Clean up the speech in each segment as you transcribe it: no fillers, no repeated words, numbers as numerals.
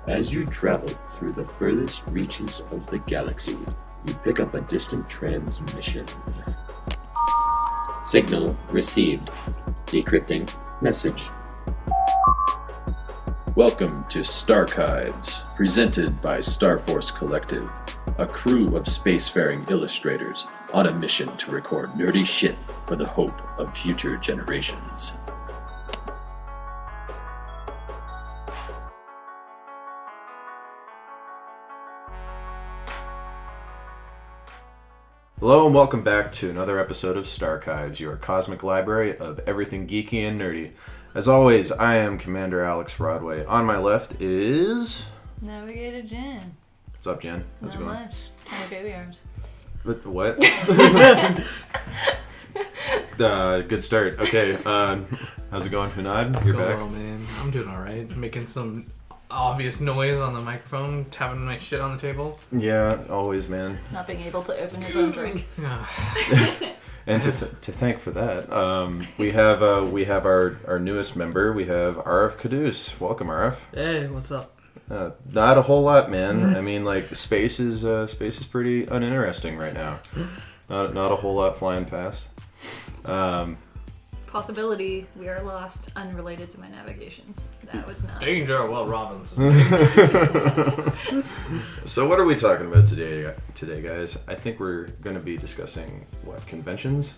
As you travel through the furthest reaches of the galaxy, you pick up a distant transmission. Signal received. Decrypting message. Welcome to STARCHIVES, presented by Starforce Collective, a crew of spacefaring illustrators on a mission to record nerdy shit for the hope of future generations. Hello and welcome back to another episode of STARCHIVES, your cosmic library of everything geeky and nerdy. As always, I am Commander Alex Rodway. On my left is... Navigator Jen. What's up, Jen? How's it going? Not much. Tiny baby arms. What? Good start. Okay, how's it going, Hunad? You're back? Well, man. I'm doing alright. Making some obvious noise on the microphone, tapping my shit on the table. Yeah, always, man. Not being able to open his own drink. And to thank for that, we have our newest member. We have Arif Caduce. Welcome, Arif. Hey, what's up? Not a whole lot, man. I mean, like space is pretty uninteresting right now. Not a whole lot flying past. Possibility, we are lost, unrelated to my navigations. That was not. Danger, Will Robinson. So what are we talking about today, guys? I think we're going to be discussing, conventions?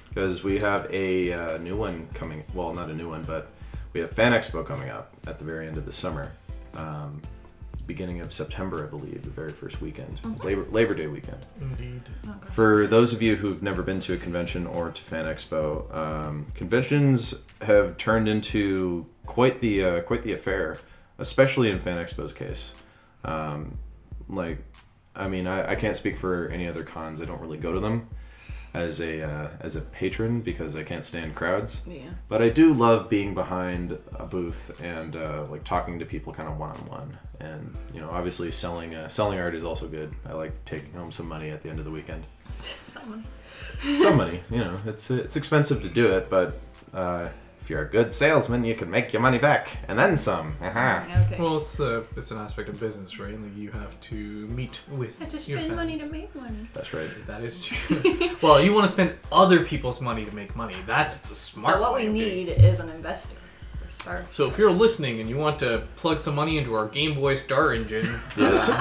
Because we have a new one coming, well, not a new one, but we have Fan Expo coming up at the very end of the summer. Beginning of September, I believe, the very first weekend. Labor Day weekend. Indeed. Okay. For those of you who've never been to a convention or to Fan Expo, conventions have turned into quite the affair, especially in Fan Expo's case. I can't speak for any other cons. I don't really go to them as a patron because I can't stand crowds. Yeah. But I do love being behind a booth and talking to people kind of one-on-one. And obviously selling art is also good. I like taking home some money at the end of the weekend. Some money. It's expensive to do it, but if you're a good salesman, you can make your money back and then some. Okay. Well, it's an aspect of business, right? Like you have to meet with I just your spend fans. money to make money. That's right. That is true. Well, you want to spend other people's money to make money. That's the smart So what way we of need being. is an investor. For start. So if you're listening and you want to plug some money into our Game Boy Star Engine, Yes.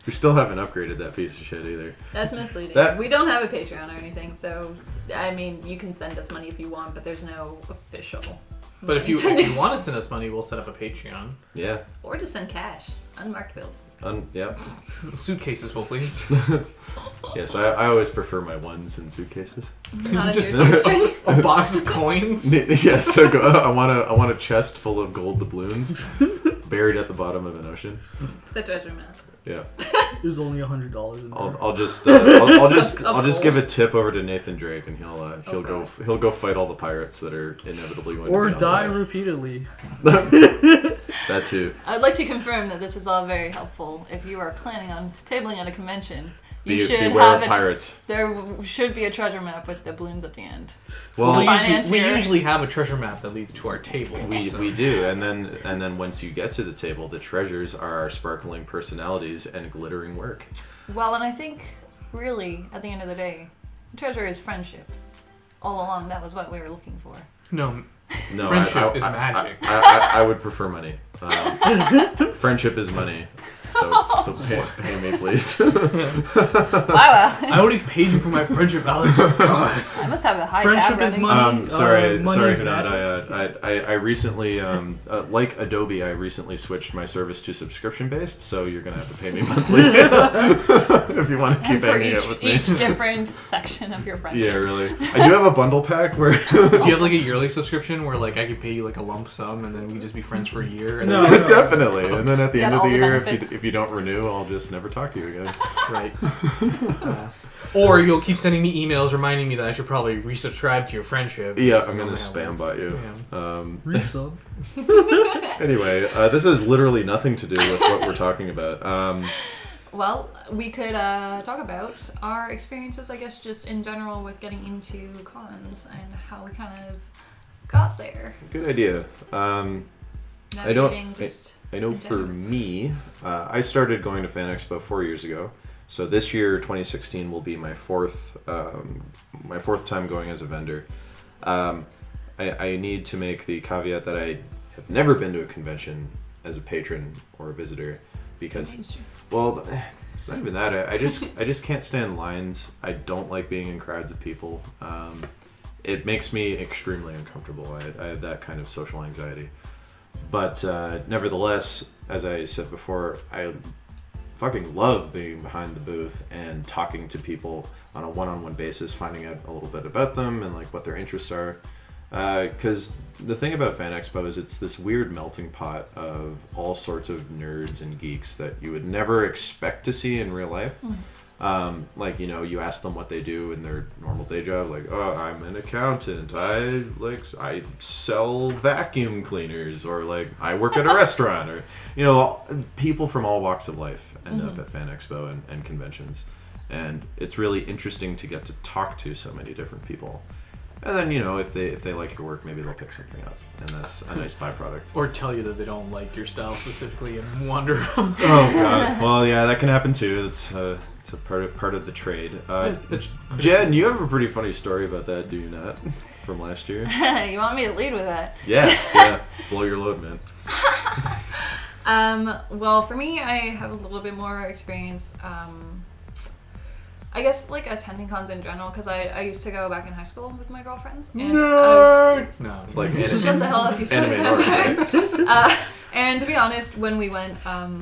We still haven't upgraded that piece of shit either. That's misleading. That- We don't have a Patreon or anything, so you can send us money if you want, but there's no official. but if you money want to send us money, we'll set up a Patreon. Yeah. or just send cash, unmarked bills. Yep. Suitcases, full, please. Yes, I always prefer my ones in suitcases. Not a Just new string. a box of coins. Yes, so I want a chest full of gold doubloons buried at the bottom of an ocean. The treasure map. Yeah. There's only $100 in there. I'll just Of give a tip over to Nathan Drake and he'll go fight all the pirates that are inevitably going Or to be die on repeatedly. That too. I would like to confirm that this is all very helpful. If you are planning on tabling at a convention, you should Beware have of pirates. There should be a treasure map with doubloons at the end. Well, we Financier. usually have a treasure map that leads to our table. we do, and then once you get to the table, the treasures are our sparkling personalities and glittering work. Well, and I think, really, at the end of the day, the treasure is friendship. All along, that was what we were looking for. No, No, Friendship is magic. I would prefer money. Friendship is money. So pay me, please. Wow. I already paid you for my friendship, Alex. God. I must have a high Friendship tab is ready. money. Sorry, money is Hunad. I recently, like Adobe, I recently switched my service to subscription based. So you're gonna have to pay me monthly if you want to keep And for hanging out with me. each different section of your friendship. Yeah, really. I do have a bundle pack where. Do you have like a yearly subscription where like I could pay you like a lump sum and then we just be friends for a year? And No. then, Definitely, and then at the Get end of all the the year, benefits. if you don't renew, I'll just never talk to you again. right. Or you'll keep sending me emails reminding me that I should probably resubscribe to your friendship. Yeah, because I'm I gonna don't know how it spam bot works. you. Resub. Anyway, this has literally nothing to do with what we're talking about. Well, we could talk about our experiences, I guess, just in general with getting into cons and how we kind of got there. Good idea. I don't. navigating just I know in for general? me, I started going to Fan Expo 4 years ago. So this year, 2016, will be my fourth time going as a vendor. I need to make the caveat that I have never been to a convention as a patron or a visitor because, well, it's not even that. I just can't stand lines. I don't like being in crowds of people. It makes me extremely uncomfortable. I have that kind of social anxiety. But nevertheless, as I said before, I fucking love being behind the booth and talking to people on a one-on-one basis, finding out a little bit about them and like what their interests are. Because the thing about Fan Expo is it's this weird melting pot of all sorts of nerds and geeks that you would never expect to see in real life. Like, you know, you ask them what they do in their normal day job, like, oh, I'm an accountant, I sell vacuum cleaners, or like I work at a restaurant, or, you know, people from all walks of life end up at Fan Expo and conventions, and it's really interesting to get to talk to so many different people. And then, you know, if they like your work, maybe they'll pick something up, and that's a nice byproduct. Or tell you that they don't like your style specifically and wander. Oh god. Well, yeah, that can happen too. It's a part of the trade. Jen, you have a pretty funny story about that, do you not? From last year. You want me to lead with that? Yeah. Blow your load, man. Well, for me, I have a little bit more experience. I guess like attending cons in general, because I used to go back in high school with my girlfriends. And No, It's like shut the hell up, you son of Anime a North, vampire. right? And to be honest, when we went,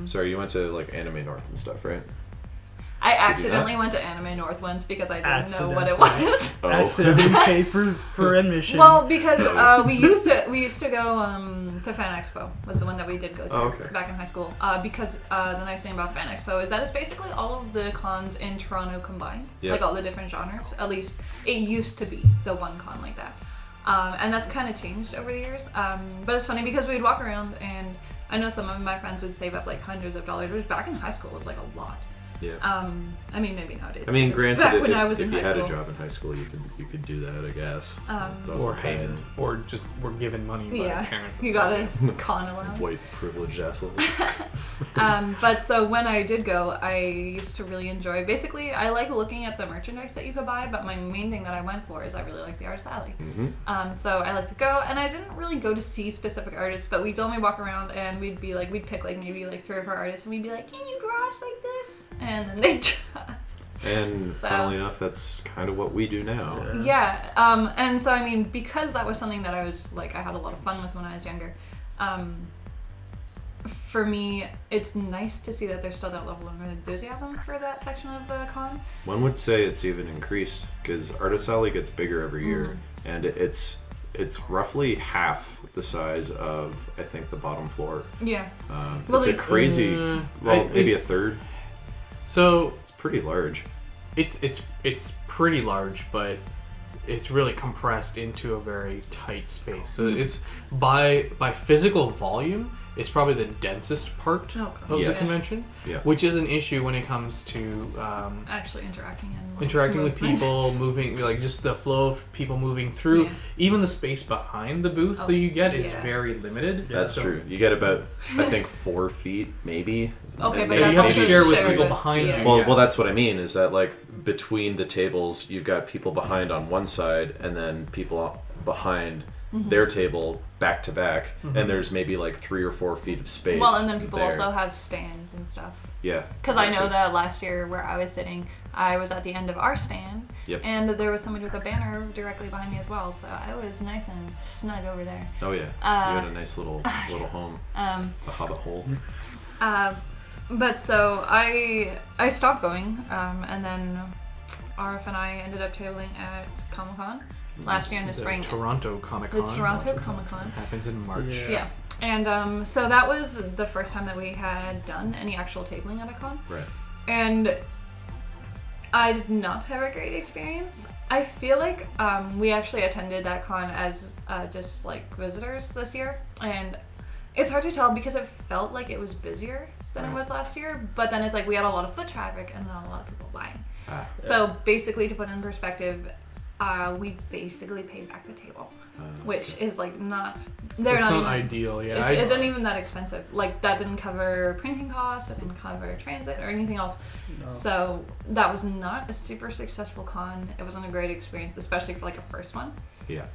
Sorry, you went to like Anime North and stuff, right? I accidentally went to Anime North once because I didn't know what it Accidentally. was. Oh. Accidentally paid for admission. Well, because we used to go to Fan Expo was the one that we did go to back in high school. Because the nice thing about Fan Expo is that it's basically all of the cons in Toronto combined, like all the different genres. At least it used to be the one con like that, and that's kind of changed over the years. But it's funny because we'd walk around, and I know some of my friends would save up like hundreds of dollars, which back in high school was like a lot. Yeah. I mean, maybe nowadays. I mean, granted, back when I was if in you high had school. a job in high school, you could do that, I guess. or had, or just were given money by Yeah, parents. and you stuff. got a con allowance. White privileged asshole. But so when I did go, I used to really enjoy. Basically, I like looking at the merchandise that you could buy, but my main thing that I went for is I really like the artist alley. So I like to go, and I didn't really go to see specific artists, but we'd only walk around, and we'd pick like maybe like 3 or 4 artists, and we'd be like, "Can you draw us like this?" And then they draw us. And funnily enough, that's kind of what we do now. Yeah. And so I mean, because that was something that I was like, I had a lot of fun with when I was younger. For me, it's nice to see that there's still that level of enthusiasm for that section of the con. One would say it's even increased because Artist Alley gets bigger every year, and it's roughly half the size of, I think, the bottom floor. Yeah. Well, it's a crazy, maybe a third. So it's pretty large. It's pretty large, but it's really compressed into a very tight space. So it's by physical volume, it's probably the densest part of the convention, which is an issue when it comes to actually interacting with people, moving, like just the flow of people moving through. Even the space behind the booth that you get is very limited. That's true. You get about, I think, 4 feet, maybe. Okay, but you have to share with people behind you. Well, that's what I mean. Is that like between the tables, you've got people behind on one side, and then people behind their table back to back, and there's maybe like 3 or 4 feet of space. Well, and then people there. also have stands and stuff. Yeah. Because I know that last year where I was sitting, I was at the end of our stand, and there was somebody with a banner directly behind me as well, so I was nice and snug over there. Oh yeah, you had a nice little home, the hobbit hole. But so I stopped going, and then RF and I ended up tabling at Comic-Con last year in the spring. Toronto Comic-Con. The Toronto Comic-Con. Happens in March. Yeah. And so that was the first time that we had done any actual tabling at a con. Right. And I did not have a great experience. I feel like we actually attended that con as just like visitors this year, and it's hard to tell because it felt like it was busier than it was last year, but then it's like we had a lot of foot traffic and then a lot of people buying. So basically, to put in perspective, we basically paid back the table, which is like not. It's not ideal. Yeah, it isn't even that expensive. Like that didn't cover printing costs. It didn't cover transit or anything else. No. So that was not a super successful con. It wasn't a great experience, especially for like a first one. Yeah.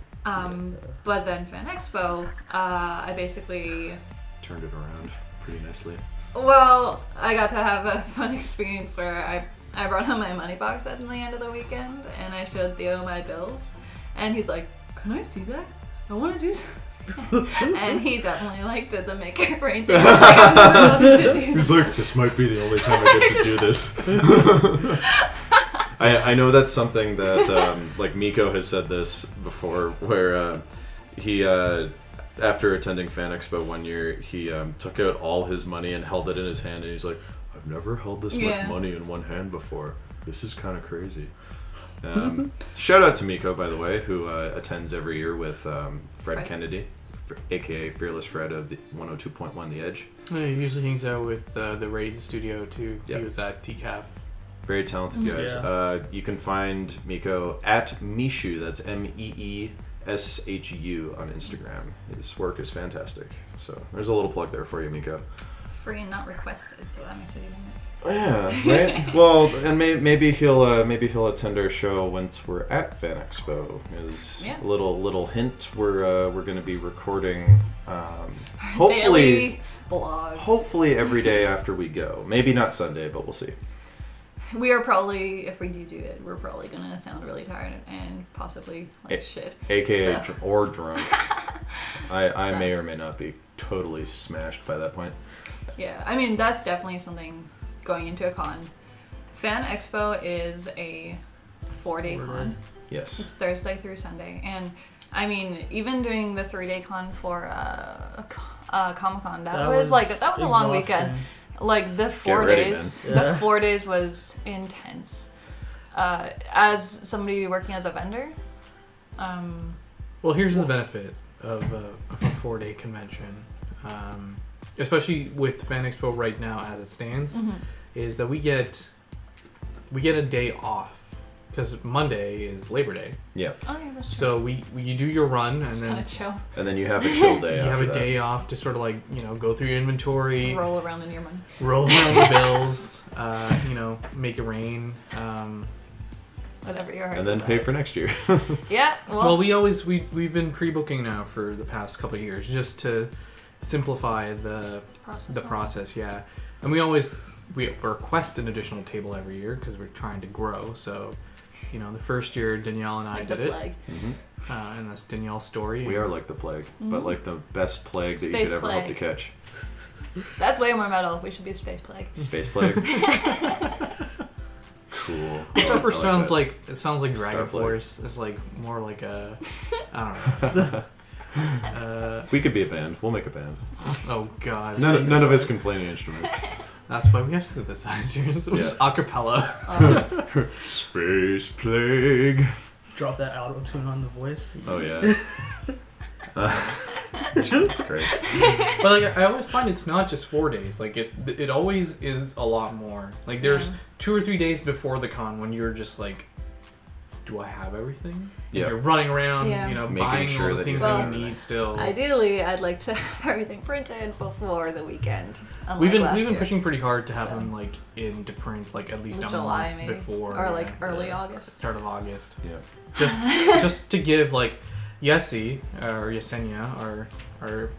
But then Fan Expo, I basically turned it around pretty nicely. Well, I got to have a fun experience where I brought home my money box at the end of the weekend, and I showed Theo my bills, and he's like, "Can I see that? I want to do something." And he definitely did the make it rain thing. He's like, "This might be the only time I get to do this." I know that's something that Miko has said this before, where he after attending Fan Expo one year, he took out all his money and held it in his hand, and he's like, "I've never held this much money in one hand before. This is kind of crazy." Shout out to Miko, by the way, who attends every year with Fred Kennedy, aka Fearless Fred of the 102.1 The Edge. He usually hangs out with the Raid Studio too. Yep. He was at TCAF. Very talented guys. Yeah. You can find Miko at Mishu, that's MEESHU on Instagram. His work is fantastic. So there's a little plug there for you, Miko. Free and not requested, so that makes it even nice. Yeah, right. Well, and maybe he'll attend our show once we're at Fan Expo. Is a little hint. We're going to be recording hopefully daily vlogs. Hopefully every day after we go. Maybe not Sunday, but we'll see. We are probably, if we do it, we're probably gonna sound really tired and possibly shit. AKA or drunk. I may or may not be totally smashed by that point. Yeah, I mean that's definitely something going into a con. Fan Expo is a 4-day con. Yes. It's Thursday through Sunday, and I mean even doing the 3-day con for Comic-Con, that was a long weekend. Like the 4 days, the 4 days was intense. As somebody working as a vendor. Well, here's the benefit of a 4-day convention, especially with Fan Expo right now as it stands, is that we get a day off. Because Monday is Labor Day. Yeah. Oh, yeah, that's true. So you do your run and then chill. And then you have a chill day. You have a day off to sort of go through your inventory. Roll around in your money. Roll around the bills. Make it rain. Whatever your heart and then pay for next year. Yeah. Well, we've been pre-booking now for the past couple of years just to simplify the process. Yeah, and we request an additional table every year because we're trying to grow. So. The first year Danielle and I did it, and that's Danielle's story. We are like the plague, but like the best plague that you could ever hope to catch. That's way more metal. We should be a space plague. Space plague. Cool. Starforce sounds like Dragon Force. It's like more like a I don't know. We could be a band. We'll make a band. Oh God. None of us can play any instruments. That's why we have synthesizers. It was acapella. Space plague. Drop that auto tune on the voice. Oh yeah. Jesus Christ. But I always find it's not just 4 days. Like it always is a lot more. Like there's 2 or 3 days before the con when you're just like, do I have everything? Yeah. You're running around, buying sure all the things that you need still. Ideally, I'd like to have everything printed before the weekend. We've been pushing pretty hard to have them into print at least a July, month maybe. Before or early August. Start of August. Yeah. Just to give Yessie or Yesenia our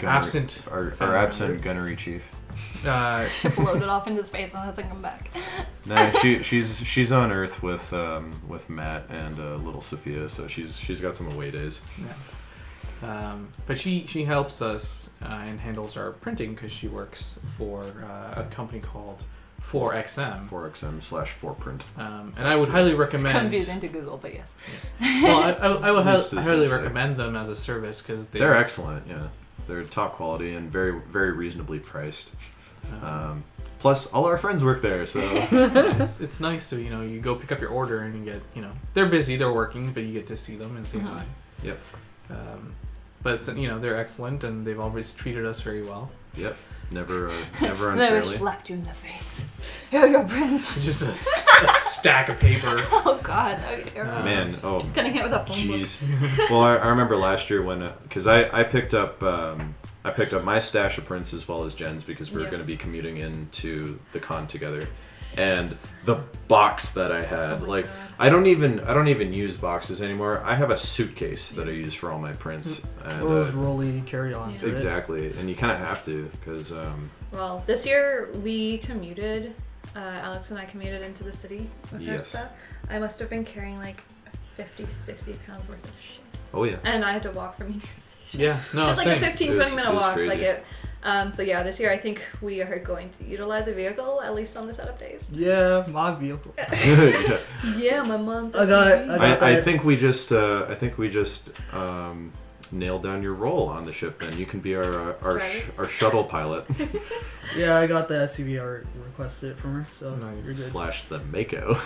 absent absent gunnery chief. Floated off into space and hasn't come back. No, she's on Earth with Matt and little Sophia, so she's got some away days. Yeah. But she helps us and handles our printing because she works for a company called 4XM. 4XM/4print. And I would highly recommend. It's confusing to Google, but yeah. Well, I would highly recommend them as a service because they're excellent. Yeah, they're top quality and very very reasonably priced. Plus, all our friends work there, so it's nice to you go pick up your order and you get they're busy, they're working, but you get to see them and say hi. Yep. But it's, they're excellent and they've always treated us very well. Yep. Never unfairly. Never slapped you in the face. Yo, your prince. Just a stack of paper. Oh god, that would be terrible. Man, Cutting it with a phone book. jeez. Well, I remember last year when, because I picked up my stash of prints as well as Jen's because we were going to be commuting into the con together, and the box that I had, God. I don't even use boxes anymore. I have a suitcase that I use for all my prints. And, Those rolly carry-ons, right? Exactly, and you kind of have to because. Well, this year we commuted. Alex and I commuted into the city with our stuff. I must have been carrying like 50, 60 pounds worth of shit. Oh yeah. And I had to walk from Union Station. Yeah, no, Just like same. a 15-20 minute walk. Crazy. Like it. So yeah, this year I think we are going to utilize a vehicle at least on the setup days. Yeah, my vehicle. Yeah. Yeah, my mom's. I think we just nailed down your role on the ship. Then you can be our shuttle pilot. Yeah, I got the SUV I requested from her, so Nice. you're good. Slash the Mako.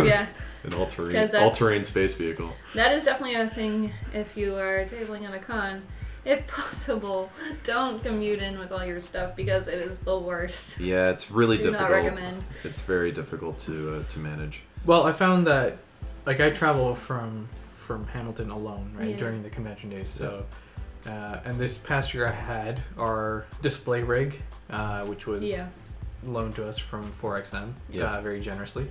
Yeah. An 'Cause all-terrain space vehicle. That is definitely a thing if you are tabling at a con. If possible, don't commute in with all your stuff because it is the worst. Yeah, it's really Do difficult. not recommend. It's very difficult to manage. Well, I found that, like, I travel from Hamilton alone, right, Yeah. during the convention days. So, and this past year I had our display rig, which was loaned to us from 4XM, very generously.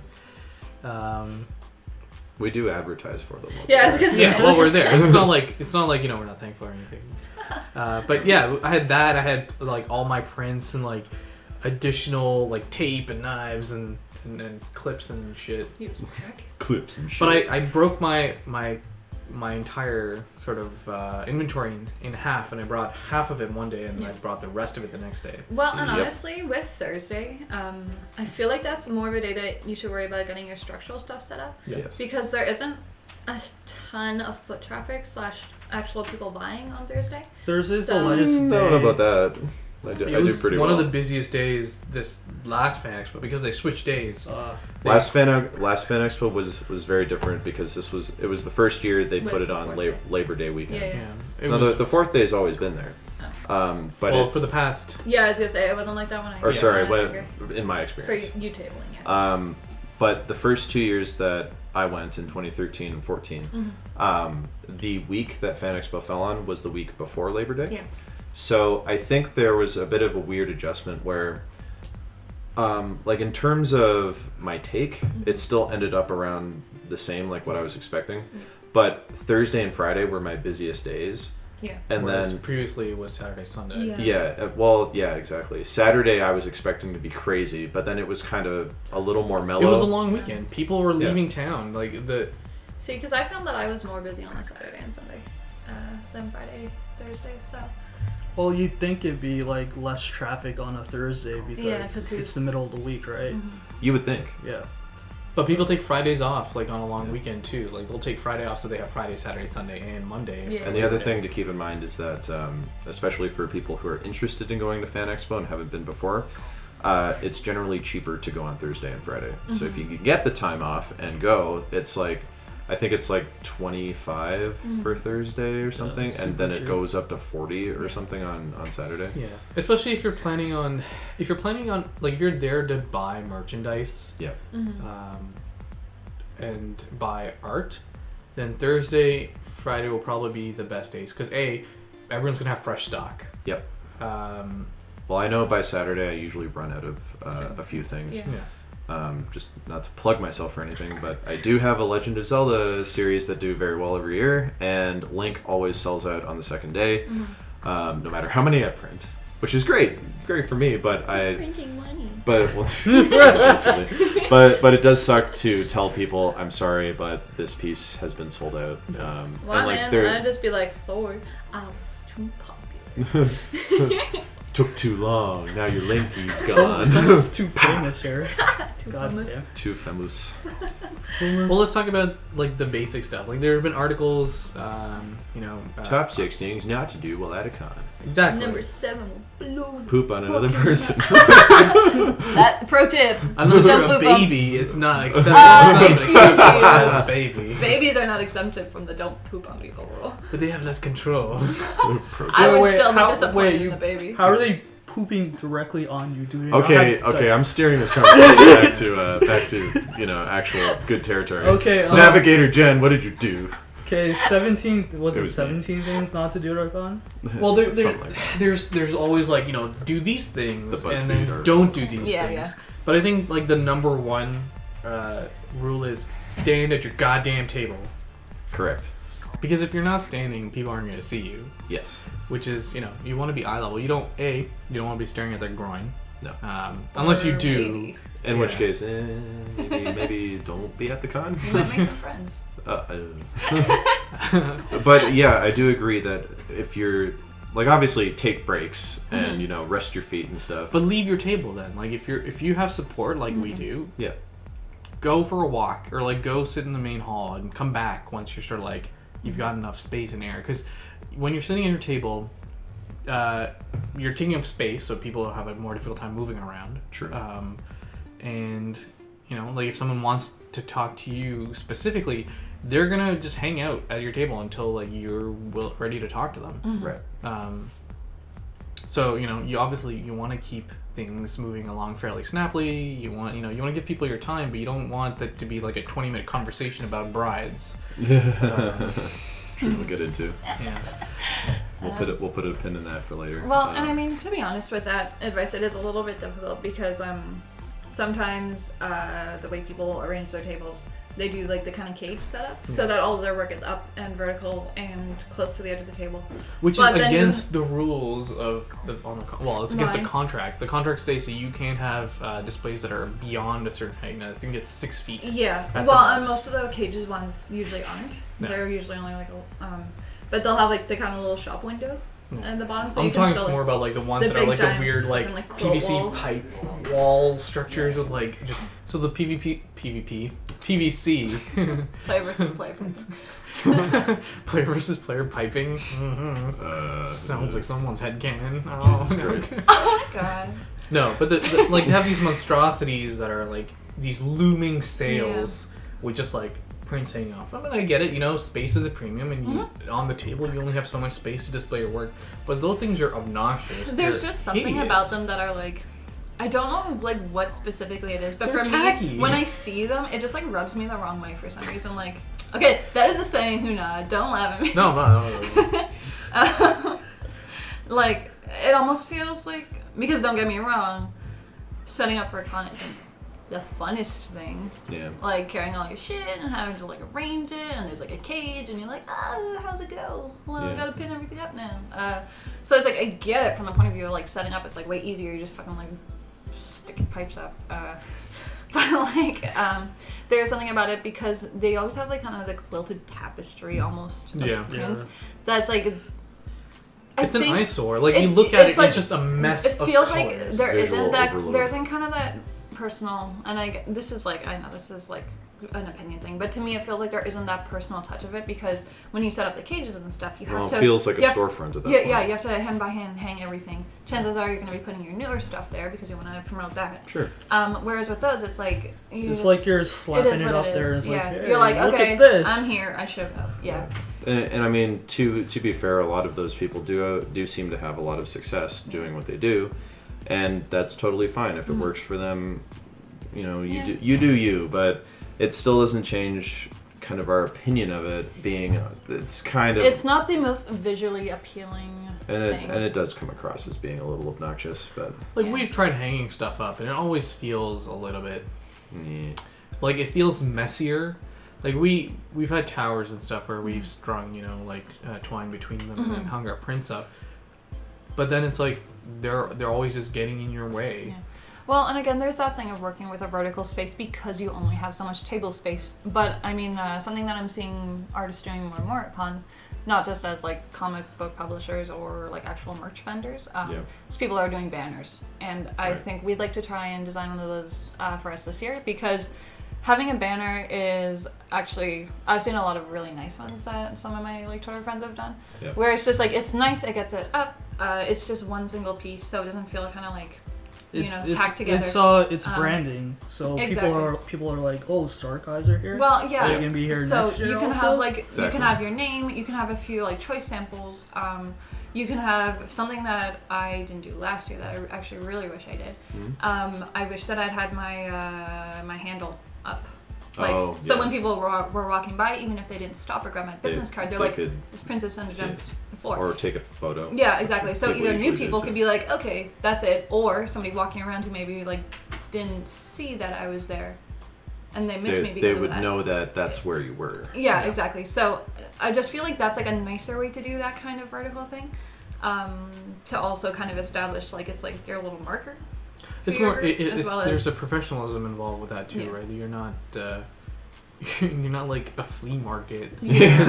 We do advertise for them. Yeah, I was gonna say. Yeah, well, we're there. It's not like we're not thankful or anything. But yeah, I had that. I had like all my prints and like additional like tape and knives and clips and shit. Clips and shit. But I broke my entire sort of inventory in half, and I brought half of it one day, and I brought the rest of it the next day. Well, and honestly, with Thursday, I feel like that's more of a day that you should worry about getting your structural stuff set up. Yes. Because there isn't a ton of foot traffic / actual people buying on Thursday. Thursday's So- the lightest I day. don't know about that. I do pretty well. One of the busiest days this last Fan Expo because they switched days. Last Fan Expo was very different because it was the first year they put it on Labor Day weekend. Yeah. No, the fourth day's always been there. But for the past. Yeah, I was gonna say it wasn't like that when I. In my For experience. you tabling, But the first 2 years that I went in 2013 and 14, the week that Fan Expo fell on was the week before Labor Day. Yeah. So I think there was a bit of a weird adjustment where, like in terms of my take, it still ended up around the same, like what I was expecting. But Thursday and Friday were my busiest days. Yeah. And Whereas then previously it was Saturday, Sunday. Yeah, exactly. Saturday I was expecting to be crazy, but then it was kind of a little more mellow. It was a long weekend. People were leaving town. See, because I found that I was more busy on a Saturday and Sunday than Friday, Thursday. So. Well, you'd think it'd be like less traffic on a Thursday because it's the middle of the week, right? You would think. Yeah. But people take Fridays off, like on a long weekend too. Like they'll take Friday off, so they have Friday, Saturday, Sunday, and Monday. Yeah. And the other thing to keep in mind is that, especially for people who are interested in going to Fan Expo and haven't been before, it's generally cheaper to go on Thursday and Friday. So if you can get the time off and go, it's like, I think it's like 25 for Thursday or something, and then it goes up to 40 or something on Saturday. Yeah, especially if you're planning on like if you're there to buy merchandise. Yeah. And buy art, then Thursday, Friday will probably be the best days because everyone's gonna have fresh stock. Yep. Well, I know by Saturday I usually run out of a few things. Yeah. Just not to plug myself or anything, but I do have a Legend of Zelda series that do very well every year, and Link always sells out on the second day, no matter how many I print, which is great for me. But Printing money. but basically, but it does suck to tell people I'm sorry, but this piece has been sold out. Well, and like man, I'd just be like, sorry, I was too popular. took too long. Now your Linky's gone. Someone's too famous here. Too God famous. damn. Too famous. Well, let's talk about like the basic stuff. Like there have been articles, Top 6 things not to do while at a con. Exactly. Number 7 will blow. Poop on another person. That pro tip. Unless Don't you're a poop on- baby, it's not acceptable. It's not acceptable as a baby. Babies are not exempted from the don't poop on people rule. But they have less control. I would Wait, still be how- disappointed wait, in you- the baby. How are they pooping directly on you, dude. Okay, I'm steering this conversation back to actual good territory. Okay, so Navigator Jen, what did you do? Okay, 17 things not to do at con? Well, there's always like, do these things and then don't do these things. Yeah. But I think like the number one rule is stand at your goddamn table. Correct. Because if you're not standing, people aren't going to see you. Yes. Which is, you want to be eye level. You don't want to be staring at their groin. No. Unless you do. In which case, maybe don't be at the con. You might make some friends. But yeah, I do agree that if you're like, obviously take breaks and rest your feet and stuff. But leave your table then. Like if you have support like we do, yeah, go for a walk or like go sit in the main hall and come back once you're sort of like you've got enough space and air. Because when you're sitting at your table, you're taking up space, so people have a more difficult time moving around. True. And like if someone wants to talk to you specifically, they're gonna just hang out at your table until like you're ready to talk to them. Mm-hmm. Right. So you want to keep things moving along fairly snappily. You want to give people your time, but you don't want that to be like a 20-minute conversation about brides. True, we'll get into. Yeah. We'll put a pin in that for later. Well, and I mean, to be honest with that advice, it is a little bit difficult because sometimes the way people arrange their tables, they do like the kind of cage setup so that all of their work is up and vertical and close to the edge of the table. Which is against the rules of it's against a contract. The contract states that you can't have displays that are beyond a certain height. And I think it's 6 feet. Yeah. Well, and most of the cages ones usually aren't. No. They're usually only like but they'll have like the kind of little shop window at the bottom. So I'm talking more about like the ones that are like the weird like PVC walls. Pipe wall structures with like just so the PVC player versus player piping. Player versus player piping. Mm-hmm. Sounds like someone's headcanon. Oh my god. No, but the like they have these monstrosities that are like these looming sails with just like prints hanging off. I mean, I get it. Space is a premium, and on the table you only have so much space to display your work. But those things are obnoxious. There's just something hideous about them that are like, I don't know like what specifically it is, but they're for tacky. me, when I see them, it just like rubs me the wrong way for some reason. Like, okay, that is a saying, Huna. Don't laugh at me. No. Like, it almost feels like, because don't get me wrong, setting up for a con isn't the funnest thing. Yeah. Like carrying all your shit and having to like arrange it, and there's like a cage, and you're like, oh, how's it go? Well, I gotta pin everything up now. So it's like, I get it from the point of view of like setting up. It's like way easier. You just fucking like stick your pipes up. But like, there's something about it because they always have like kind of the quilted tapestry almost. Prints. That's like. It's an eyesore. Like you look at it, like, it's just a mess. It feels of like colors. there isn't that. There isn't kind of that personal, and this is like, I know this is like an opinion thing, but to me it feels like there isn't that personal touch of it because when you set up the cages and stuff, you have to. It feels like a storefront at that point. Yeah, you have to hand by hand hang everything. Chances are you're going to be putting your newer stuff there because you want to promote that. Sure. Whereas with those, it's like like you're slapping it up there. And it's like, hey, you're like, look okay, at this. I'm here. I showed up. Yeah. And I mean, to be fair, a lot of those people do seem to have a lot of success doing what they do, and that's totally fine if it works for them. You do you, but it still doesn't change kind of our opinion of it being. It's not the most visually appealing thing. And it does come across as being a little obnoxious, but we've tried hanging stuff up, and it always feels a little bit like it feels messier. Like we've had towers and stuff where we've strung, twine between them and hung our prints up. But then it's like they're always just getting in your way. Yeah. Well, and again, there's that thing of working with a vertical space because you only have so much table space. But I mean, something that I'm seeing artists doing more and more at cons, not just as like comic book publishers or like actual merch vendors, is people are doing banners. And I think we'd like to try and design one of those for us this year because having a banner is actually, I've seen a lot of really nice ones that some of my like Twitter friends have done, where it's just like, it's nice, it gets it up, it's just one single piece, so it doesn't feel kind of like, tacked together. It's branding, so people are like, oh, STARCHIVES are here. Well, yeah. They're gonna be here next year. So you can also? have like you can have your name, you can have a few like choice samples. you can have something that I didn't do last year that I actually really wish I did. I wish that I'd had my handle up. So when people were walking by, even if they didn't stop or grab my business card, they're like, "This princess on the floor." Or take a photo. Yeah, exactly. So either new people could be like, "Okay, that's it," or somebody walking around who maybe like didn't see that I was there, and they missed me because they of would that. know that that's where you were. Yeah, exactly. So I just feel like that's like a nicer way to do that kind of vertical thing, to also kind of establish like it's like your little marker. It's more. There's a professionalism involved with that too, right? You're not. You're not like a flea market. Because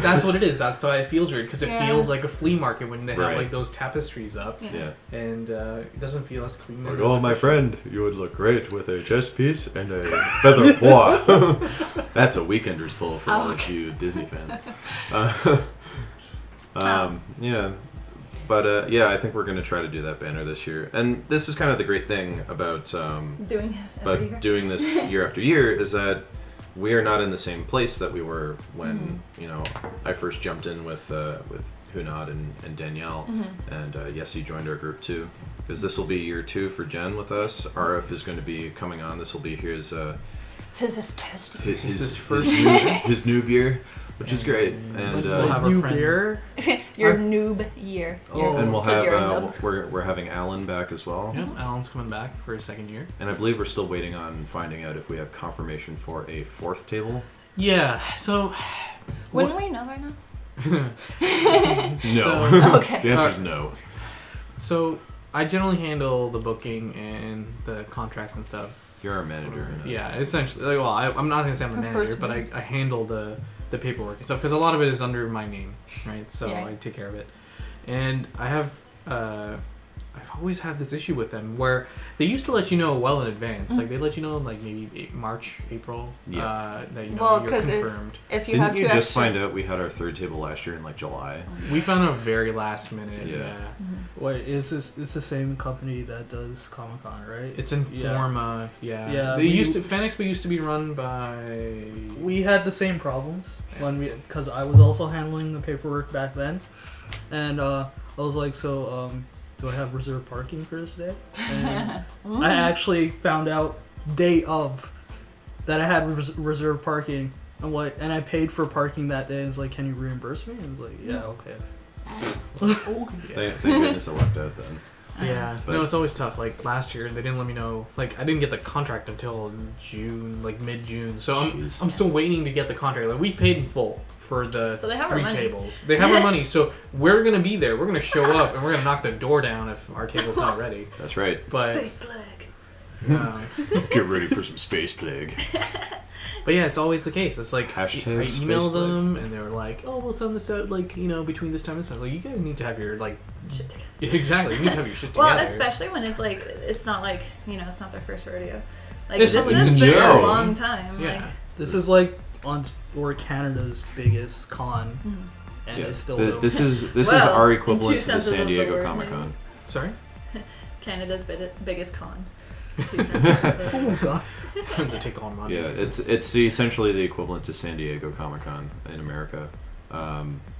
that's what it is. That's why it feels weird. Because it feels like a flea market when they have like those tapestries up. Yeah. And it doesn't feel as clean. Like, oh, my friend, you would look great with a chess piece and a feather boa. That's a Weekenders pull for all of you Disney fans. Yeah. But I think we're going to try to do that banner this year. And this is kind of the great thing about doing this year after year is that we are not in the same place that we were when I first jumped in with Hunad and Danielle, and Yessie joined our group too. Because this will be year 2 for Jen with us. RF is going to be coming on. This will be his noob year, which is great. And we'll have a friend. Year? Your noob year. And we'll have we're having Alan back as well. Yep, Alan's coming back for his second year. And I believe we're still waiting on finding out if we have confirmation for a 4th table. Yeah. So. Wouldn't we know right now? No. Okay. The answer is no. So I generally handle the booking and the contracts and stuff. You're our manager. Yeah, essentially. Well, I'm not going to say I'm a manager, but I handle the paperwork and stuff because a lot of it is under my name, right? So I take care of it. And I've always had this issue with them where they used to let you know well in advance. Like they let you know like maybe March, April, that you're confirmed. Didn't you just find out we had our 3rd table last year in like July? We found out very last minute. Yeah. Wait, it's the same company that does Comic-Con, right? It's Informa. Yeah. Fan Expo used to be run by. We had the same problems because I was also handling the paperwork back then, and I was like, so do I have reserved parking for this day? And I actually found out day of that I had reserved parking. And I paid for parking that day. And it's like, can you reimburse me? And I was like, yeah, okay. Thank goodness I lucked out then. Yeah, no, it's always tough. Like last year, they didn't let me know. Like I didn't get the contract until June, like mid-June. So I'm still waiting to get the contract. Like we paid in full for the 3 tables. They have our money, so we're gonna be there. We're gonna show up and we're gonna knock the door down if our table's not ready. That's right. But Space plague. Get ready for some space plague. But yeah, it's always the case. It's like Hashtag I email them and they're like, "Oh, we'll send this out like between this time and this time." Like you guys need to have your shit together. Exactly, you need to have your shit together. Well, especially when it's like it's not like it's not their first rodeo. Like this has been a long time. Yeah, like, this is like Canada's biggest con, and it's still this is our equivalent to the San Diego Comic-Con. Sorry, Canada's biggest con. Oh my god. They take all money. Yeah, it's essentially the equivalent to San Diego Comic-Con in America.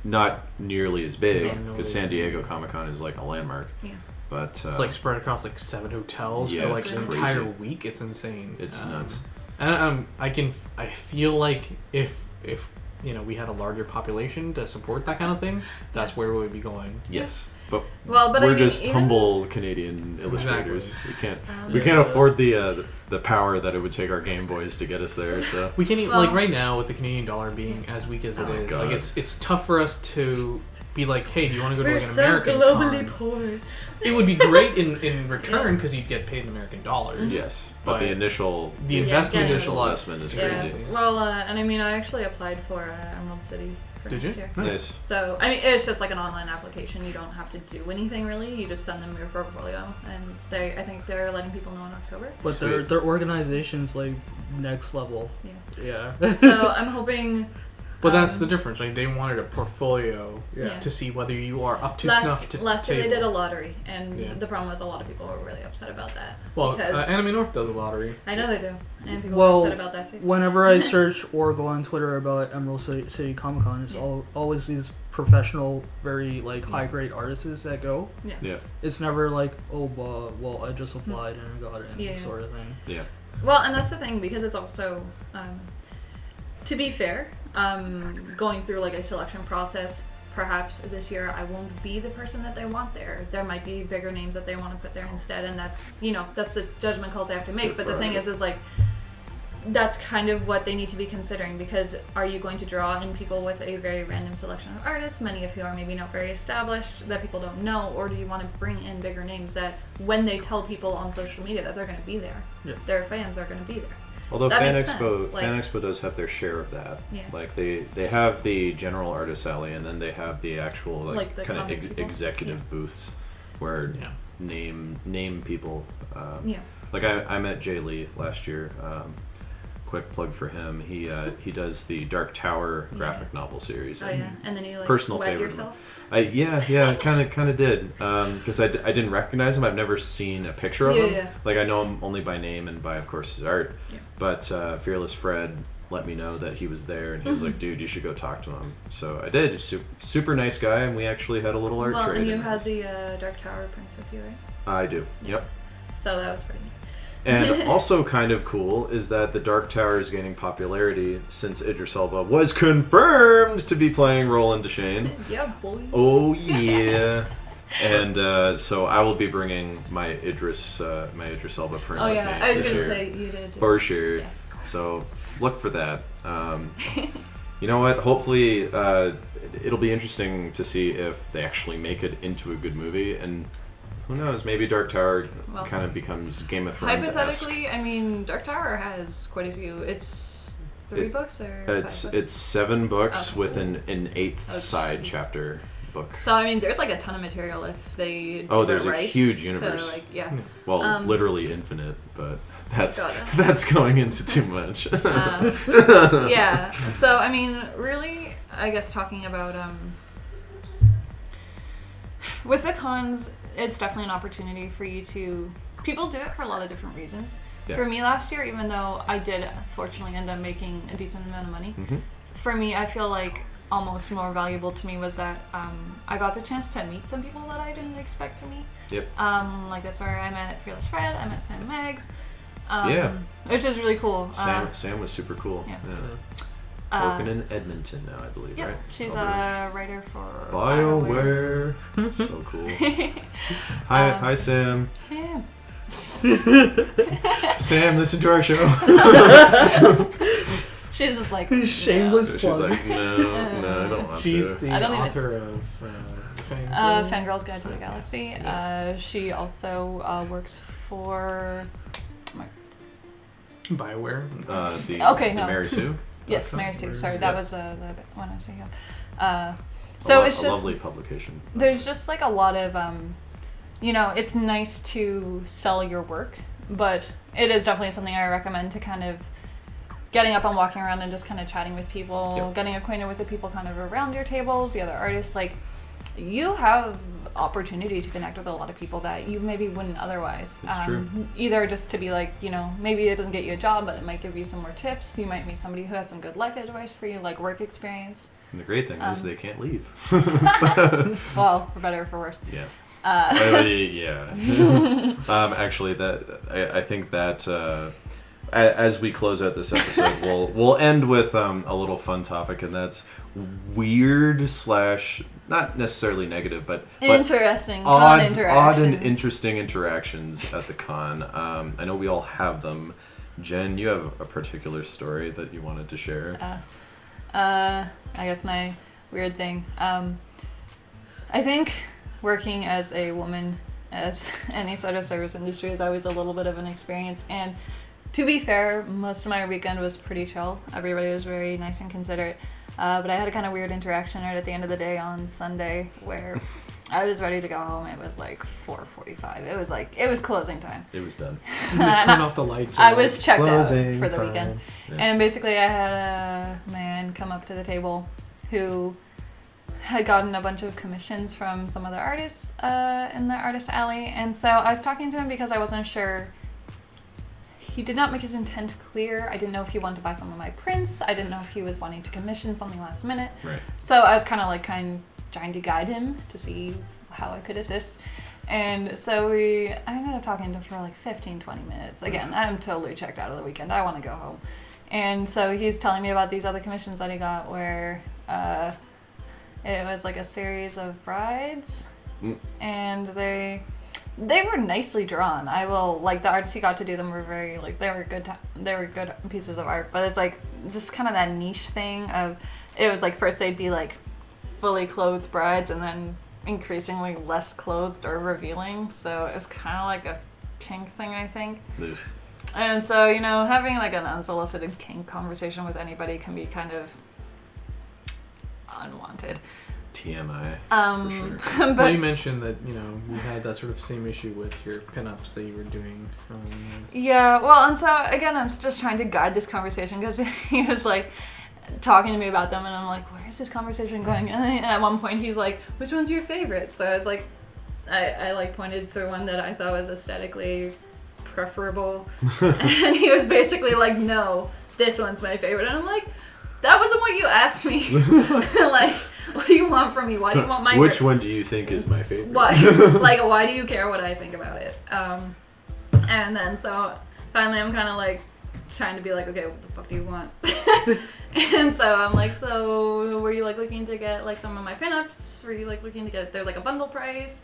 Not nearly as big because San Diego Comic-Con is like a landmark. Yeah. But it's like spread across like 7 hotels for like an entire week. It's insane. It's nuts. And I feel like if we had a larger population to support that kind of thing, that's where we would be going. Yes. But we're just humble Canadian illustrators. Exactly. We can't afford the power that it would take our Game Boys to get us there. So we can't even like right now with the Canadian dollar being as weak as it is. Like it's tough for us to be like, hey, do you want to go to like an American globally con? poor. It would be great in return because you'd get paid in American dollars. Yes, but the investment is a lot. Investment is crazy. Well, and I mean, I actually applied for Emerald City. Did you? Year. Nice. So, I mean, it's just like an online application. You don't have to do anything really. You just send them your portfolio, and I think they're letting people know in October. But their organization's like next level. Yeah. So I'm hoping But that's the difference. Like they wanted a portfolio Yeah. to see whether you are up to snuff to Last year table. they did a lottery, and the problem was a lot of people were really upset about that. Well, because Anime North does a lottery. I know they do, and people Well, are upset about that too. Whenever I search or go on Twitter about Emerald City Comic Con, it's always these professional, very like high grade artists that go. Yeah. It's never like, oh, well, I just applied and I got it, sort of thing. Yeah. Well, and that's the thing, because it's also, to be fair, going through like a selection process, perhaps this year I won't be the person that they want there. There might be bigger names that they want to put there instead, and that's, that's the judgment calls they have to make. But the thing is like, that's kind of what they need to be considering, because are you going to draw in people with a very random selection of artists, many of who are maybe not very established, that people don't know, or do you want to bring in bigger names that when they tell people on social media that they're going to be there, their fans are going to be there? Although That Fan makes Expo, sense. Like, Fan Expo does have their share of that. Yeah. Like they have the general artist alley, and then they have the actual Like the kind comic of people? executive booths where name people. Like I met Jay Lee last year. Quick plug for him. He does the Dark Tower graphic novel series. Oh yeah, and then you like personal wet favorite. yourself. kind of did. Because I didn't recognize him. I've never seen a picture of him. Yeah. Like I know him only by name and by, of course, his art. Yeah. But Fearless Fred let me know that he was there, and he was like, "Dude, you should go talk to him." So I did. Super nice guy, and we actually had a little art trade. Well, and you had the Dark Tower prints with you, right? I do. Yeah. Yep. So that was pretty neat. And also kind of cool is that the Dark Tower is gaining popularity since Idris Elba was confirmed to be playing Roland Deschain. Yeah, boy. Oh yeah. And so I will be bringing my Idris Elba print. Oh with yeah, me I was this gonna year. say you did. For sure. Yeah. So look for that. You know what? Hopefully, it'll be interesting to see if they actually make it into a good movie. And who knows? Maybe Dark Tower kind of becomes Game of Thrones. Hypothetically, I mean, Dark Tower has quite a few. It's 3 books or 5 books? It's 7 books with cool. an 8th side jeez. chapter book. So I mean, there's like a ton of material if they there's it a right huge universe. To, like, yeah. Well, literally infinite, but that's Got it. that's going into too much. Yeah. So I mean, really, I guess talking about with the cons, it's definitely an opportunity for you to. People do it for a lot of different reasons. Yeah. For me last year, even though I did fortunately end up making a decent amount of money, for me, I feel like almost more valuable to me was that I got the chance to meet some people that I didn't expect to meet. Yep. Like that's where I met Fearless Fred, I met Sam Meggs. Which is really cool. Sam was super cool. Yeah. Working in Edmonton now, I believe, Yep, right? she's a writer for BioWare. So cool. Hi, Sam. Sam. Sam, listen to our show. She's just like shameless She's plug. like, no, I don't want She's to. the I don't even- author of Fangirl's Guide to the Galaxy. She also works for. BioWare. Okay, the no. Mary Sue. Yes, Mary Sue. Sorry, Yep. that was the one I was thinking of. So it's a just lovely publication. there's just like a lot of it's nice to sell your work, but it is definitely something I recommend to kind of getting up and walking around and just kind of chatting with people, Yep. getting acquainted with the people kind of around your tables, the other artists. Like, you have opportunity to connect with a lot of people that you maybe wouldn't otherwise. It's true. Either just to be like, maybe it doesn't get you a job, but it might give you some more tips. You might meet somebody who has some good life advice for you, like work experience. And the great thing is they can't leave. Well, for better or for worse. Yeah. Actually, I think that as we close out this episode, we'll end with a little fun topic, and that's weird / not necessarily negative, but Interesting. odd interactions. and interesting interactions at the con. I know we all have them. Jen, you have a particular story that you wanted to share. I guess my weird thing. I think working as a woman as any sort of service industry is always a little bit of an experience, and to be fair, most of my weekend was pretty chill. Everybody was very nice and considerate, but I had a kind of weird interaction right at the end of the day on Sunday where I was ready to go home. It was like 4:45. It was closing time. It was done. Turn off the lights. I was checked out Closing for the time. weekend. Yeah. And basically I had a man and come up to the table who had gotten a bunch of commissions from some other artists in the artist alley. And so I was talking to him because I wasn't sure. He did not make his intent clear. I didn't know if he wanted to buy some of my prints. I didn't know if he was wanting to commission something last minute. Right. So I was kind of trying to guide him to see how I could assist. And so I ended up talking to him for 15, 20 minutes. Again, I'm totally checked out of the weekend. I want to go home. And so he's telling me about these other commissions that he got where it was a series of brides. And they were nicely drawn. I will, the artists he got to do them were very, they were good pieces of art. But it's just kind of that niche thing of, it was first they'd be fully clothed brides and then increasingly less clothed or revealing, so it was kind of a kink thing, I think. Oof. And so, having an unsolicited kink conversation with anybody can be kind of unwanted. TMI, for sure. But well, you mentioned that, you had that sort of same issue with your pinups that you were doing. Yeah, well, and so, again, I'm just trying to guide this conversation because he was talking to me about them, and I'm where is this conversation going? And then at one point he's which one's your favorite? So I was I pointed to one that I thought was aesthetically preferable, and he was basically no, this one's my favorite. And I'm that wasn't what you asked me. What do you want from me? Why do you want my Which one do you think is my favorite? Why? Why do you care what I think about it? And then so finally I'm kind of trying to be okay, what the fuck do you want? And so I'm so were you looking to get some of my pinups? Were you looking to get, they're a bundle price?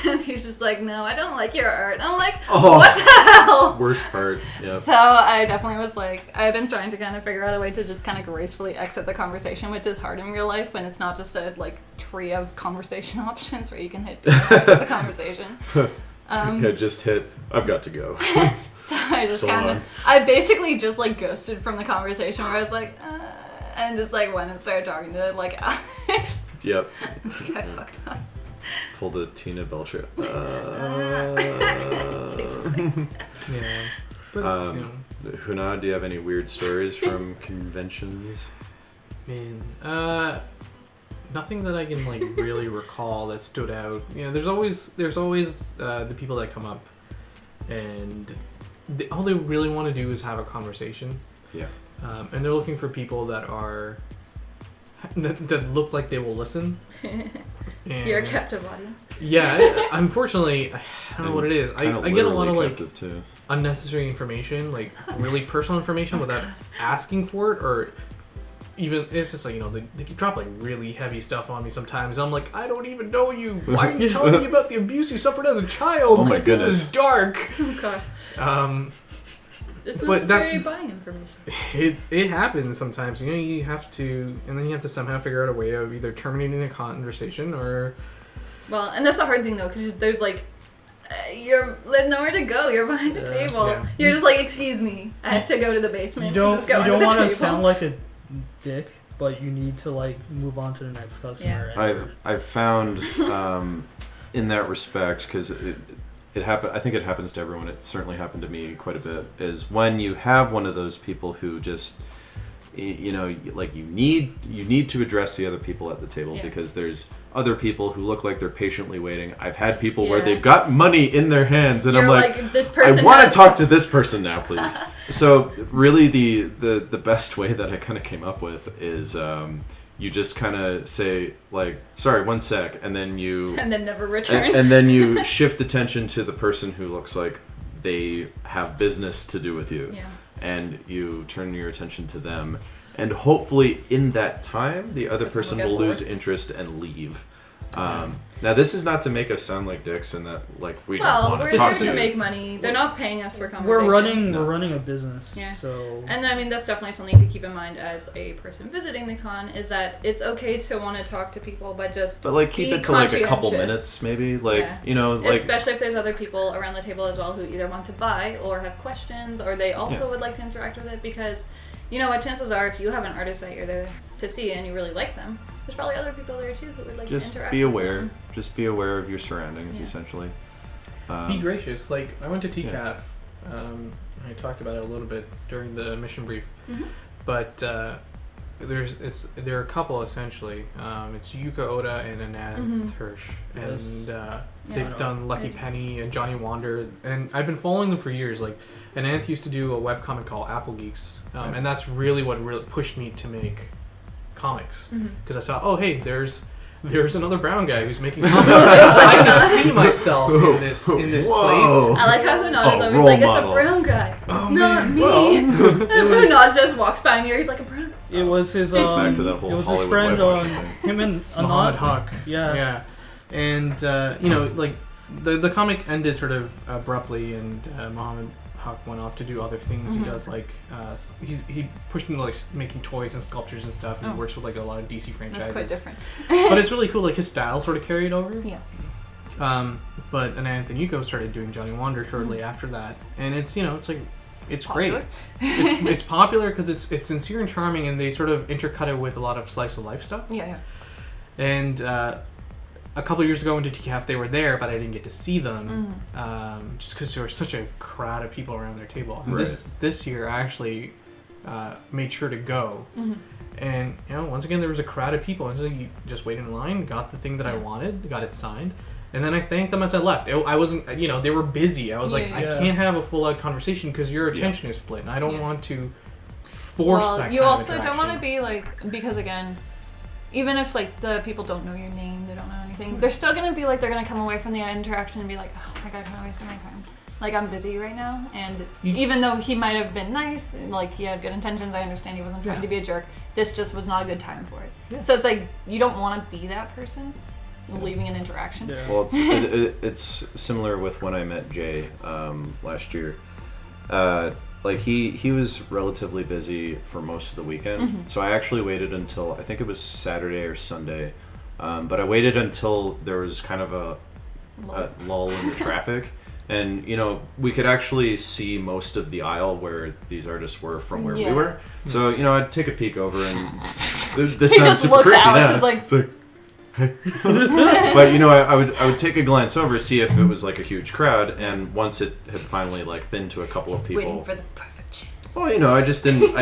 And he's just no, I don't like your art. And I'm what the hell? Worst part. Yep. So I definitely was I've been trying to kind of figure out a way to just kind of gracefully exit the conversation, which is hard in real life when it's not just a tree of conversation options where you can hit the conversation. Yeah, just hit, I've got to go. So I just So I basically just ghosted from the conversation where I was and just went and started talking to Alex. Yep. I fucked up. Pull the Tina Belcher. Basically. Yeah. But, Huna, do you have any weird stories from conventions? Man, nothing that I can really recall that stood out. There's always the people that come up, and all they really want to do is have a conversation. Yeah. And they're looking for people that look like they will listen. And You're a captive audience. Yeah, unfortunately, I don't know what it is. I get a lot of too. unnecessary information, really personal information without asking for it, or even it's just they drop really heavy stuff on me sometimes. I'm I don't even know you. Why are you telling me about the abuse you suffered as a child? Oh my goodness, this is dark. Okay. This but is very buying information. It happens sometimes. You have to, and then you have to somehow figure out a way of either terminating the conversation or. Well, and that's the hard thing though, because there's you're nowhere to go. You're behind the table. Yeah. You're just excuse me, I have to go to the basement. You don't want to sound like a dick, but you need to move on to the next customer. Yeah. I've found in that respect, because it happen. I think it happens to everyone. It certainly happened to me quite a bit. Is when you have one of those people who just, you need to address the other people at the table, because there's other people who look like they're patiently waiting. I've had people where they've got money in their hands, and You're I'm this person I want to talk to this person now, please. So really, the best way that I kind of came up with is. You just kind of say sorry, one sec, and then you and then never return, and then you shift attention to the person who looks like they have business to do with you, and you turn your attention to them, and hopefully in that time the other person will lose interest and leave. Now this is not to make us sound like dicks and that we don't want to talk to you. We're here to make money. They're not paying us for conversation. We're running a business. Yeah. So. And I mean that's definitely something to keep in mind as a person visiting the con, is that it's okay to want to talk to people, but keep it to a couple minutes maybe, especially if there's other people around the table as well who either want to buy or have questions, or they also would like to interact with it, because what chances are, if you have an artist that you're there to see and you really like them, there's probably other people there too who would like to interact. Just be aware. Just be aware of your surroundings, essentially. Be gracious. I went to TCAF. I talked about it a little bit during the mission brief, but there are a couple essentially. It's Yuka Oda and Anand Hirsch, and they've done Lucky Penny and Johnny Wander, and I've been following them for years. Like, Anand used to do a webcomic called Apple Geeks, and that's really what really pushed me to make comics, because I saw, oh hey, there's another brown guy who's making comics. I can see myself in this place. I like how Hunad is always like, model. it's a brown guy. It's not me. And Hunad just walks by me, he's like a brown. It was his back to that whole it was his Hollywood friend whitewashing thing. him and Muhammad Anand. Haq. Yeah. And like the comic ended sort of abruptly, and Muhammad Haq went off to do other things. He does like he pushed into like making toys and sculptures and stuff, and he works with like a lot of DC franchises. That's quite different. But it's really cool. Like, his style sort of carried over. Yeah. But Anand and Yuko started doing Johnny Wander shortly after that, and it's like it's Popular. great. It's popular because it's sincere and charming, and they sort of intercut it with a lot of slice of life stuff. Yeah. And a couple of years ago, when TCAF, they were there, but I didn't get to see them just because there was such a crowd of people around their table. And this year, I actually made sure to go. And once again, there was a crowd of people, and so you just waited in line, got the thing that I wanted, got it signed, and then I thanked them as I left. I wasn't, they were busy. I was I can't have a full out conversation because your attention is split, and I don't want to force that kind you of also don't interaction. want to be like, because again, even if like the people don't know your name, they don't know anything, they're still gonna be like, they're gonna come away from the interaction and be like, oh my god, I'm wasting my time. Like, I'm busy right now, and even though he might have been nice, like he had good intentions, I understand he wasn't trying to be a jerk. This just was not a good time for it. Yeah. So it's like, you don't want to be that person leaving an interaction. Yeah. Well, it's similar with when I met Jay last year. Like, he was relatively busy for most of the weekend, so I actually waited until, I think it was Saturday or Sunday, but I waited until there was kind of a lull in the traffic, and we could actually see most of the aisle where these artists were from where we were. So I'd take a peek over, and this he sounds just super looks creepy. Alex Yeah. is like, It's like, hey. But I would take a glance over, see if it was like a huge crowd, and once it had finally like thinned to a couple of people. waiting for the perfect chance. Well, I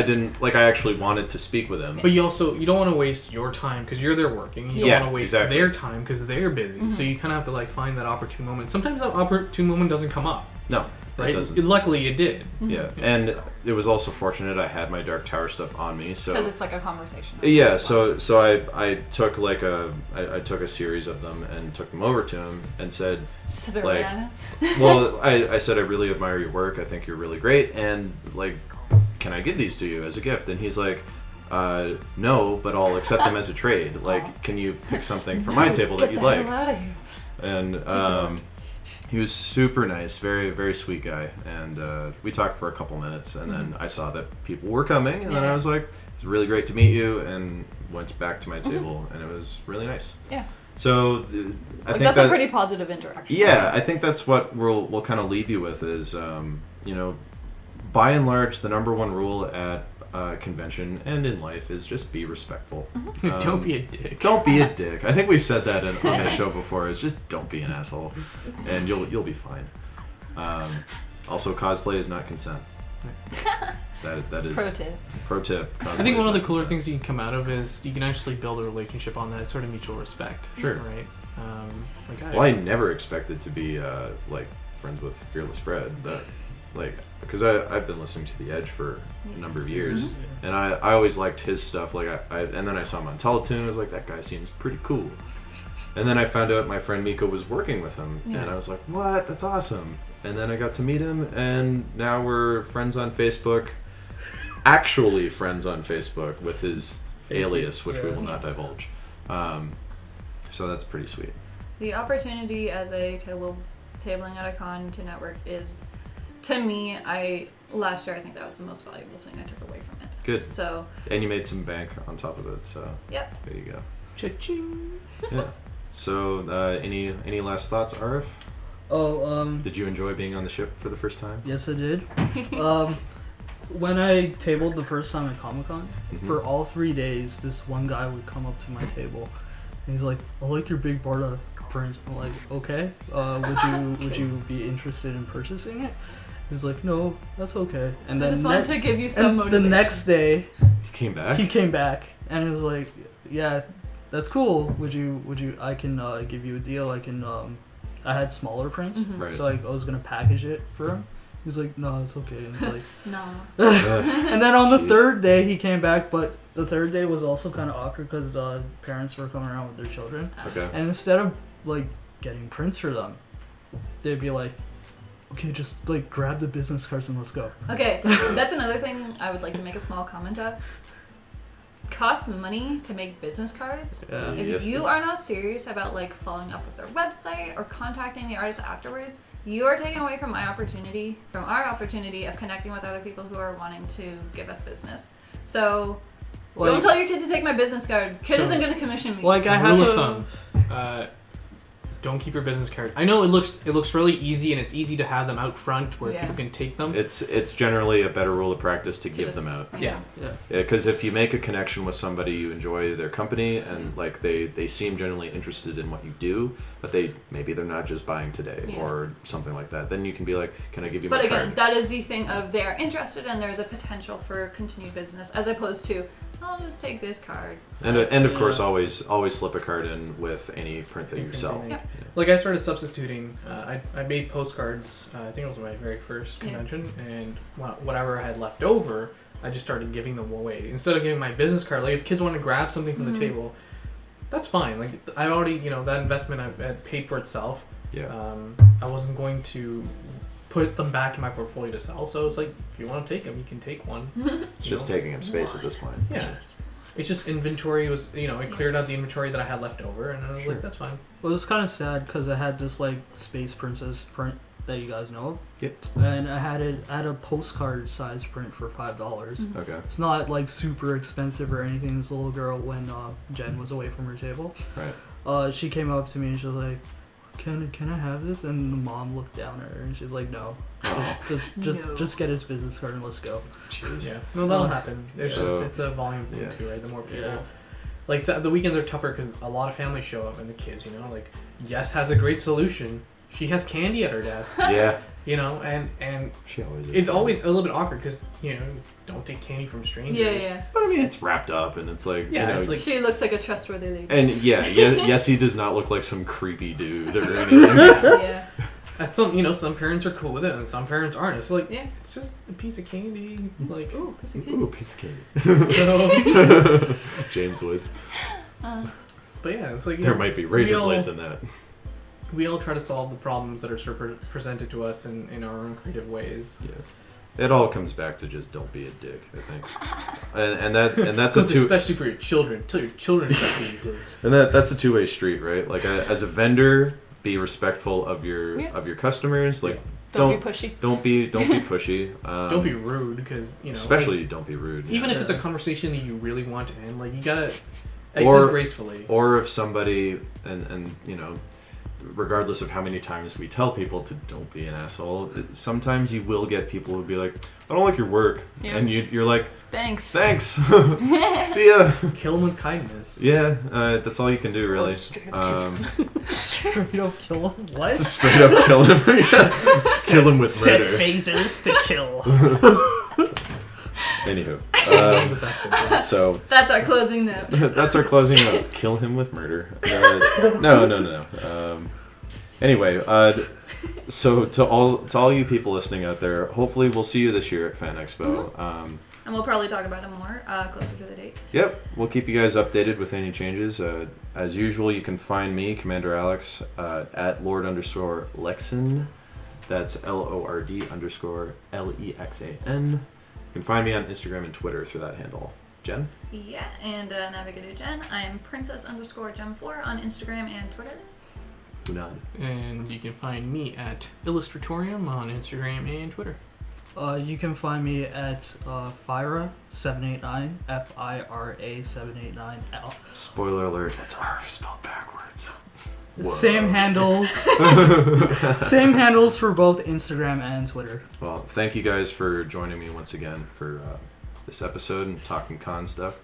didn't like, I actually wanted to speak with him. But you don't want to waste your time because you're there working. You don't want to waste their time because they're busy. So you kind of have to like find that opportune moment. Sometimes that opportune moment doesn't come up. No, right? it doesn't. Luckily, it did. Yeah, and it was also fortunate I had my Dark Tower stuff on me, so Because it's like a conversation. yeah. So I took like I took a series of them and took them over to him and said, like, well, I said, I really admire your work. I think you're really great, and like, can I give these to you as a gift? And he's like, no, but I'll accept them as a trade. Like, can you pick something from my table that you'd like? Out of here. And he was super nice, very, very sweet guy. And we talked for a couple minutes, and then I saw that people were coming, and then I was like, it's really great to meet you, and went back to my table, and it was really nice. Yeah. So I think that's a pretty positive interaction. Yeah, I think that's what we'll kind of leave you with is, by and large, the number one rule at convention and in life is just be respectful. Don't be a dick. Don't be a dick. I think we've said that on this show before. Is just don't be an asshole, and you'll be fine. Also, cosplay is not consent. That is Pro tip. Cosplay I think one of the is not cooler consent. things you can come out of is you can actually build a relationship on that sort of mutual respect. Sure. Right. Well, I never expected to be like friends with Fearless Fred. That like. Because I've been listening to The Edge for a number of years, and I always liked his stuff. Like and then I saw him on Teletoon. I was like, that guy seems pretty cool. And then I found out my friend Miko was working with him, and I was like, what? That's awesome. And then I got to meet him, and now we're friends on Facebook. Actually, friends on Facebook with his alias, which we will not divulge. So that's pretty sweet. The opportunity as a tabling at a con to network is. To me, last year I think that was the most valuable thing I took away from it. Good. So. And you made some bank on top of it, so. Yep. There you go. Cha-ching. Yeah. So, any last thoughts, Arif? Did you enjoy being on the ship for the first time? Yes, I did. When I tabled the first time at Comic-Con, for all 3 days, this one guy would come up to my table, and he's like, "I like your big Barda print." I'm like, "Okay, would you be interested in purchasing it?" He was like, no, that's okay. And I then just wanted to give you some the motivation. next day, He came back. he came back and he was like, yeah, that's cool. Would you? I can give you a deal. I can. I had smaller prints, Right. so I was gonna package it for him. He was like, no, it's okay. And he's like, No. and then on the Jeez. third day he came back, but the third day was also kind of awkward because parents were coming around with their children, Okay. and instead of like getting prints for them, they'd be like, okay, just like grab the business cards and let's go. Okay, that's another thing I would like to make a small comment of. Costs money to make business cards. Yeah. If Yes, you yes. are not serious about like following up with their website or contacting the artist afterwards, you are taking away from our opportunity of connecting with other people who are wanting to give us business. So Like, don't tell your kid to take my business card. Kid So, isn't going to commission me. like I had Rule to. of thumb. Don't keep your business card. I know it looks really easy, and it's easy to have them out front where Yeah. people can take them. It's generally a better rule of practice to give just- them out. Yeah. Yeah. Because if you make a connection with somebody, you enjoy their company, and like they seem generally interested in what you do, but maybe they're not just buying today Yeah. or something like that. Then you can be like, "Can I give you But my again, card?" that is the thing of they're interested and there's a potential for continued business, as opposed to I'll just take this card. And of Yeah. course, always slip a card in with any print that you Print sell. thing. Yeah. Like I started substituting. I made postcards. I think it was my very first Yeah. convention, and whatever I had left over, I just started giving them away instead of giving my business card. Like if kids want to grab something from the table, that's fine. Like I already, that investment I had paid for itself. Yeah. I wasn't going to put them back in my portfolio to sell. So it's like, if you want to take them, you can take one. It's just taking up space at this point. Yeah. It's just inventory was, it cleared out the inventory that I had left over, and I was like, that's fine. Well, it was kind of sad because I had this like Space Princess print that you guys know of. Yep. And I had a postcard size print for $5. Okay. It's not like super expensive or anything. This little girl, when Jen was away from her table, Right. she came up to me and she was like, Can I have this? And the mom looked down at her and she's like, no. Oh. Just get his business card and let's go. Jeez. Yeah. No, that'll happen. It's So- it's a volume thing yeah. too, right? The more people. Yeah. Like so the weekends are tougher because a lot of families show up and the kids, like Yes has a great solution. She has candy at her desk, Yeah. and She always is. it's always a little bit awkward because don't take candy from strangers. Yeah. But I mean, it's wrapped up, and it's like it's like She looks like a trustworthy lady. And yes, he does not look like some creepy dude or anything. Yeah. some parents are cool with it and some parents aren't. It's like Yeah. it's just a piece of candy, like Ooh, pussy Ooh, cat. piece of candy. so. James Woods. But yeah, it's like There might be razor we all- blades in that. We all try to solve the problems that are sort of presented to us in our own creative ways. Yeah. It all comes back to just don't be a dick, I think. And that's a Because two especially for your children. Tell your children about what you do. and that's a two-way street, right? Like as a vendor, be respectful of your customers. Like Don't be pushy. Don't be pushy. Don't be rude because especially don't be rude. even yeah. if it's a conversation that you really want to end, like you gotta exit gracefully. Or if somebody and regardless of how many times we tell people to don't be an asshole, sometimes you will get people who be like, I don't like your work, Yeah. and you're like, Thanks. see ya. Kill them with kindness. Yeah, that's all you can do, really. Straight up kill him? What? Just straight up kill him. Kill him with Set murder. phasers to kill. Anywho, It was that simple. so That's our closing note. that's our closing note. Kill him with murder. No. Anyway, so to all you people listening out there, hopefully we'll see you this year at Fan Expo. And we'll probably talk about it more closer to the date. Yep, we'll keep you guys updated with any changes. As usual, you can find me, Commander Alex, at Lord_Lexan. That's LORD_LEXAN. You can find me on Instagram and Twitter through that handle. Jen? Yeah, and Navigator Jen. I'm Princess_Gem4 on Instagram and Twitter. Unad. And you can find me at Illustratorium on Instagram and Twitter. You can find me at Fira789, FIRA789. Spoiler alert, it's R spelled backwards. Whoa. Same handles. Same handles for both Instagram and Twitter. Well, thank you guys for joining me once again for this episode and talking con stuff.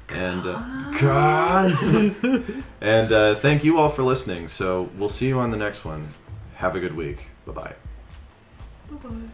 And and thank you all for listening. So we'll see you on the next one. Have a good week. Bye-bye. Bye-bye.